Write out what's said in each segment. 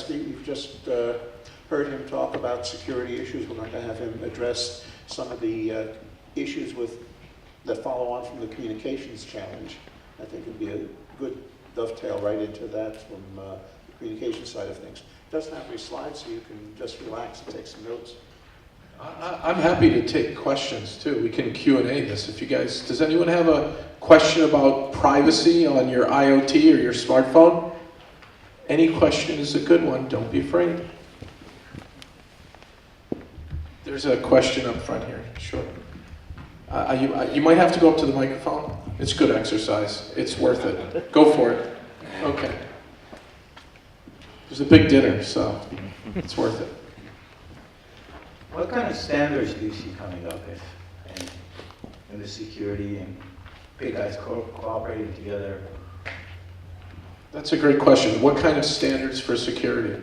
Miliefsky. You've just heard him talk about security issues. We're going to have him address some of the issues that follow on from the communications challenge. I think it would be a good dovetail right into that from the communications side of things. It doesn't have any slides, so you can just relax and take some notes. I'm happy to take questions too. We can Q&A this if you guys, does anyone have a question about privacy on your IoT or your smartphone? Any question is a good one, don't be afraid. There's a question up front here, sure. You might have to go up to the microphone. It's good exercise, it's worth it. Go for it. Okay. There's a big dinner, so it's worth it. What kind of standards do you see coming up in the security and big guys cooperating together? That's a great question. What kind of standards for security?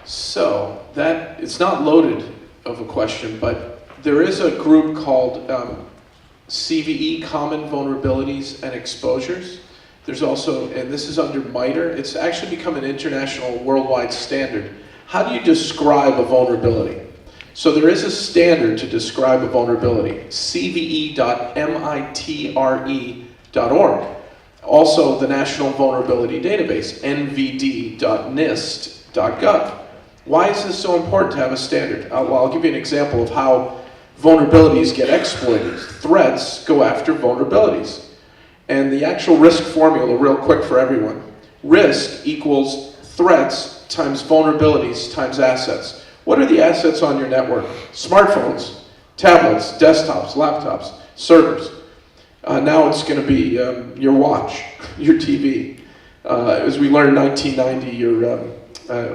So that it's not loaded of a question, but there is a group called CVE, Common Vulnerabilities and Exposures. There's also, and this is under MITRE, it's actually become an international worldwide standard. How do you describe a vulnerability? So there is a standard to describe a vulnerability, cve.mitre.org. Also the National Vulnerability Database, nvd.nist.gov. Why is this so important to have a standard? Well, I'll give you an example of how vulnerabilities get exploited. Threats go after vulnerabilities. And the actual risk formula, real quick for everyone. Risk equals threats times vulnerabilities times assets. What are the assets on your network? Smartphones, tablets, desktops, laptops, servers. Now it's going to be your watch, your TV. As we learned in 1990, your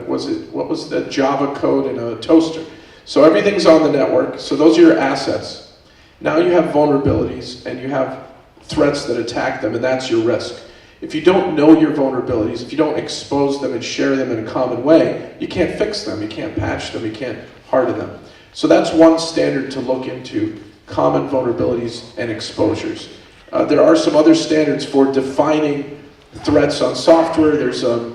what was the Java code in a toaster? So everything's on the network. So those are your assets. Now you have vulnerabilities and you have threats that attack them, and that's your risk. If you don't know your vulnerabilities, if you don't expose them and share them in a common way, you can't fix them, you can't patch them, you can't harden them. So that's one standard to look into, common vulnerabilities and exposures. There are some other standards for defining threats on software. There's a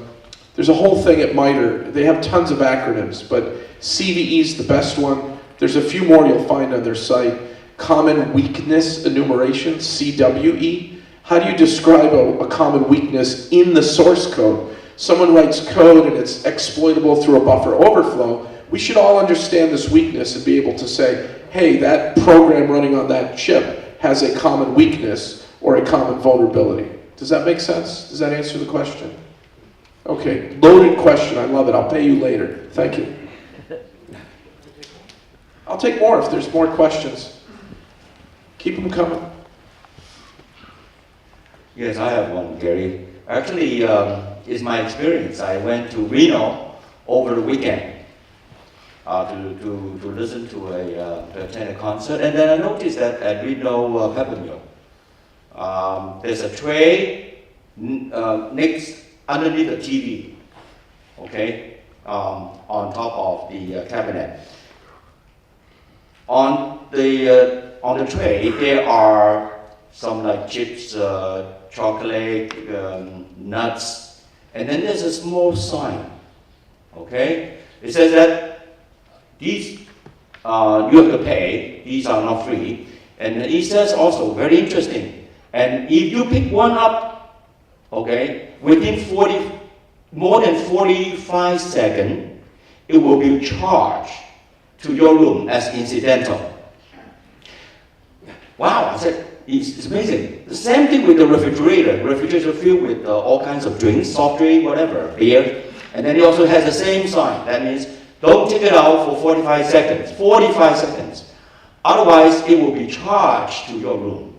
whole thing at MITRE. They have tons of acronyms, but CVE is the best one. There's a few more you'll find on their site. Common Weakness Enumeration, CWE. How do you describe a common weakness in the source code? Someone writes code and it's exploitable through a buffer overflow. We should all understand this weakness and be able to say, hey, that program running on that chip has a common weakness or a common vulnerability. Does that make sense? Does that answer the question? Okay, loaded question, I love it. I'll pay you later. Thank you. I'll take more if there's more questions. Keep them coming. Yes, I have one, Gary. Actually, it's my experience. I went to Reno over the weekend to listen to attend a concert, and then I noticed that at Reno Peppermill, there's a tray next underneath the TV, okay, on top of the cabinet. On the tray, there are some like chips, chocolate, nuts, and then there's a small sign, okay? It says that these, you have to pay, these are not free, and it says also, very interesting, and if you pick one up, okay, within more than 45 seconds, it will be charged to your room as incidental. Wow, I said, it's amazing. The same thing with the refrigerator. Refrigerator filled with all kinds of drinks, soft drink, whatever, beer. And then it also has the same sign. That means don't take it out for 45 seconds. 45 seconds. Otherwise, it will be charged to your room.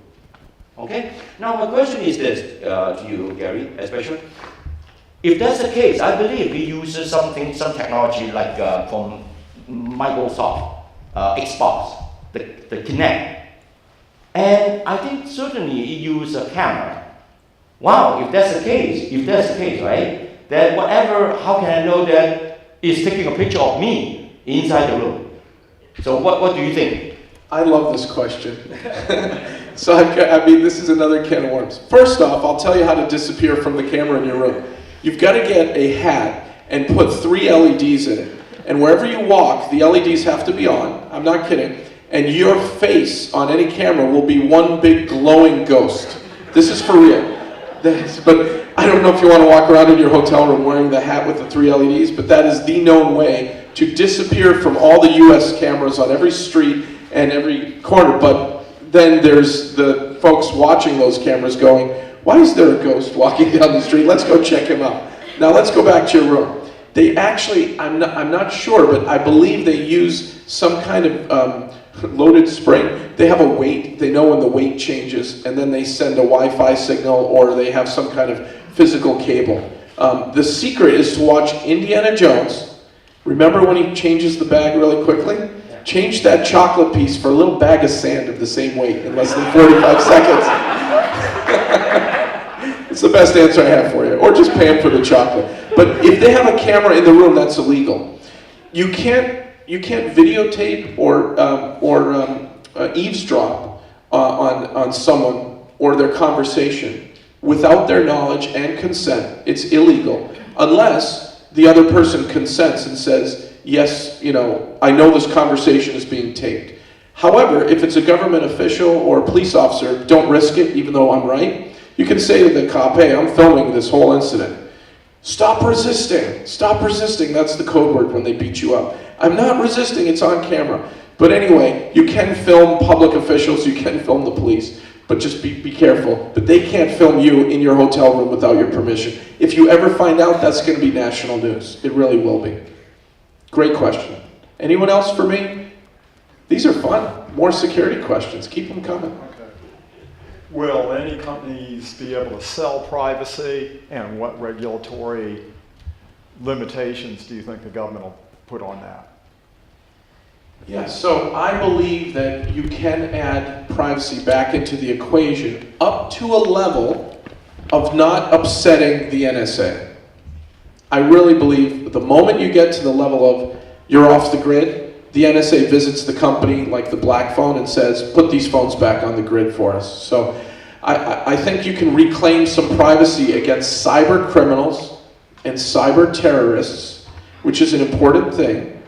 Okay? Now, my question is this to you, Gary, especially. If that's the case, I believe we use some technology like from Microsoft, Xbox, the Kinect. And I think certainly it uses a camera. Wow, if that's the case, right? Then how can I know that it's taking a picture of me inside the room? So what do you think? I love this question. So I mean, this is another can of worms. First off, I'll tell you how to disappear from the camera in your room. You've got to get a hat, and put 3 LEDs in it. And wherever you walk, the LEDs have to be on, I'm not kidding, and your face on any camera will be one big glowing ghost. This is for real. But I don't know if you want to walk around in your hotel room wearing the hat with the 3 LEDs, but that is the known way to disappear from all the US cameras on every street and every corner. But then there's the folks watching those cameras going, why is there a ghost walking down the street? Let's go check him out. Now let's go back to your room. They actually, I'm not sure, but I believe they use some kind of loaded spring. They have a weight, they know when the weight changes, and then they send a Wi-Fi signal, or they have some kind of physical cable. The secret is to watch Indiana Jones. Remember when he changes the bag really quickly? Change that chocolate piece for a little bag of sand of the same weight in less than 45 seconds. It's the best answer I have for you. Or just pay him for the chocolate. But if they have a camera in the room, that's illegal. You can't videotape or eavesdrop on someone or their conversation without their knowledge and consent. It's illegal. Unless the other person consents and says, yes, I know this conversation is being taped. However, if it's a government official or a police officer, don't risk it, even though I'm right. You can say to the cop, hey, I'm filming this whole incident. Stop resisting. Stop resisting. That's the code word when they beat you up. I'm not resisting. It's on camera. But anyway, you can film public officials. You can film the police. But just be careful. But they can't film you in your hotel room without your permission. If you ever find out, that's going to be national news. It really will be. Great question. Anyone else for me? These are fun. More security questions. Keep them coming. Okay. Will any companies be able to sell privacy, and what regulatory limitations do you think the government will put on that? Yeah, so I believe that you can add privacy back into the equation up to a level of not upsetting the NSA. I really believe the moment you get to the level of you're off the grid, the NSA visits the company like the black phone and says, put these phones back on the grid for us. So I think you can reclaim some privacy against cyber criminals and cyber terrorists, which is an important thing,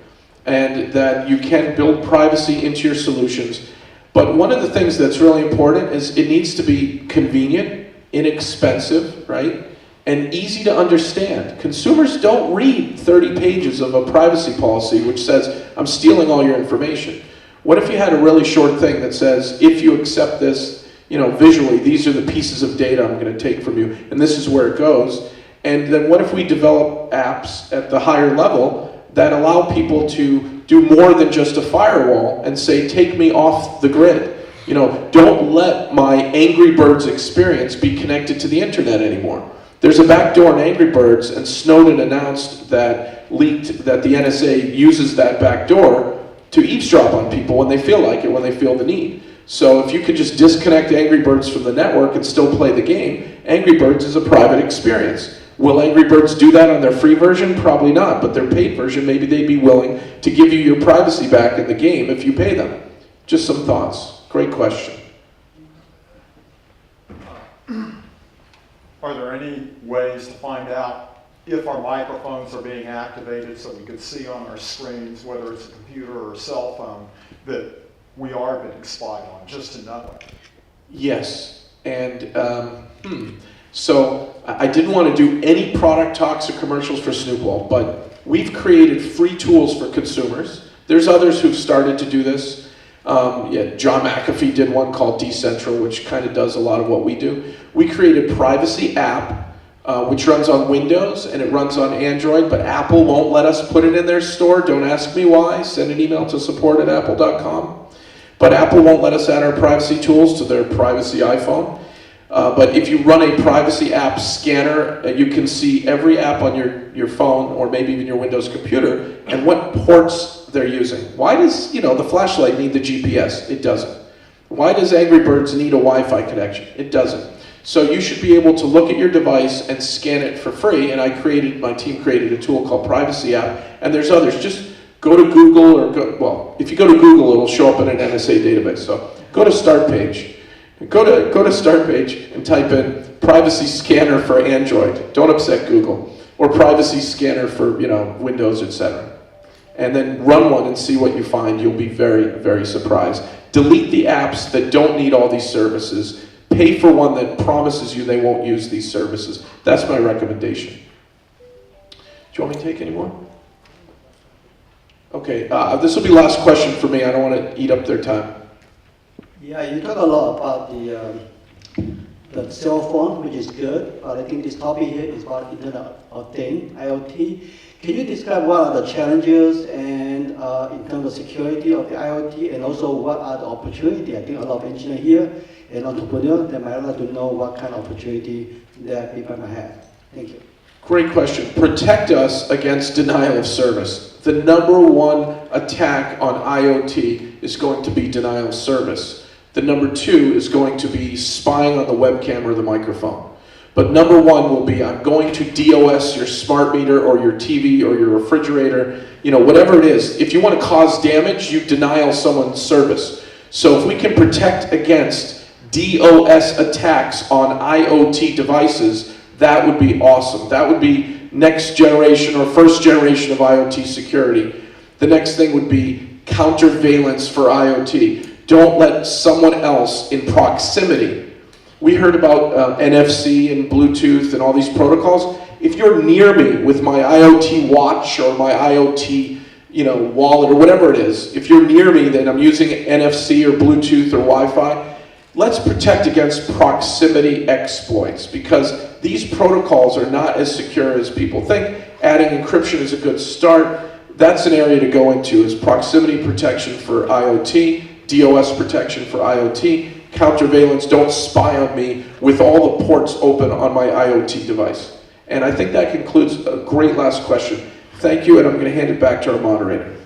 and that you can build privacy into your solutions. But one of the things that's really important is it needs to be convenient, inexpensive, right? And easy to understand. Consumers don't read 30 pages of a privacy policy which says, I'm stealing all your information. What if you had a really short thing that says, if you accept this, visually, these are the pieces of data I'm going to take from you, and this is where it goes. And then what if we develop apps at the higher level that allow people to do more than just a firewall and say, take me off the grid. Don't let my Angry Birds experience be connected to the internet anymore. There's a backdoor in Angry Birds, and Snowden announced that the NSA uses that backdoor to eavesdrop on people when they feel like it, when they feel the need. So if you could just disconnect Angry Birds from the network and still play the game, Angry Birds is a private experience. Will Angry Birds do that on their free version? Probably not, but their paid version, maybe they'd be willing to give you your privacy back in the game if you pay them. Just some thoughts. Great question. Are there any ways to find out if our microphones are being activated so we could see on our screens, whether it's a computer or a cell phone, that we are being spied on, just to know it? Yes, and so I didn't want to do any product talks or commercials for Snoopball, but we've created free tools for consumers. There's others who've started to do this. John McAfee did one called Decentral, which kind of does a lot of what we do. We created a privacy app, which runs on Windows and it runs on Android, but Apple won't let us put it in their store. Don't ask me why. Send an email to support@apple.com. But Apple won't let us add our privacy tools to their privacy iPhone. But if you run a privacy app scanner, you can see every app on your phone or maybe even your Windows computer and what ports they're using. Why does the flashlight need the GPS? It doesn't. Why does Angry Birds need a Wi-Fi connection? It doesn't. So you should be able to look at your device and scan it for free. And my team created a tool called Privacy App, and there's others. Just go to Google if you go to Google, it'll show up in an NSA database. So go to Start Page. Go to Start Page and type in Privacy Scanner for Android. Don't upset Google. or privacy scanner for Windows, etc. And then run one and see what you find. You'll be very, very surprised. Delete the apps that don't need all these services. Pay for one that promises you they won't use these services. That's my recommendation. Do you want me to take any more? Okay, this will be last question for me. I don't want to eat up their time. Yeah, you talk a lot about the cell phone, which is good, but I think this topic here is about Internet of Things, IoT. Can you describe what are the challenges and in terms of security of the IoT, and also what are the opportunities? I think a lot of engineers here and entrepreneurs, they might like to know what kind of opportunity that people might have. Thank you. Great question. Protect us against denial of service. The number one attack on IoT is going to be denial of service. The number two is going to be spying on the webcam or the microphone. But number one will be, I'm going to DOS your smart meter or your TV or your refrigerator, whatever it is. If you want to cause damage, you denial someone's service. So if we can protect against DOS attacks on IoT devices, that would be awesome. That would be next generation or first generation of IoT security. The next thing would be countervalence for IoT. Don't let someone else in proximity. We heard about NFC and Bluetooth and all these protocols. If you're near me with my IoT watch or my IoT wallet or whatever it is, if you're near me, then I'm using NFC or Bluetooth or Wi-Fi. Let's protect against proximity exploits, because these protocols are not as secure as people think. Adding encryption is a good start. That's an area to go into, is proximity protection for IoT, DOS protection for IoT, countervalence, don't spy on me with all the ports open on my IoT device. And I think that concludes a great last question. Thank you, and I'm going to hand it back to our moderator.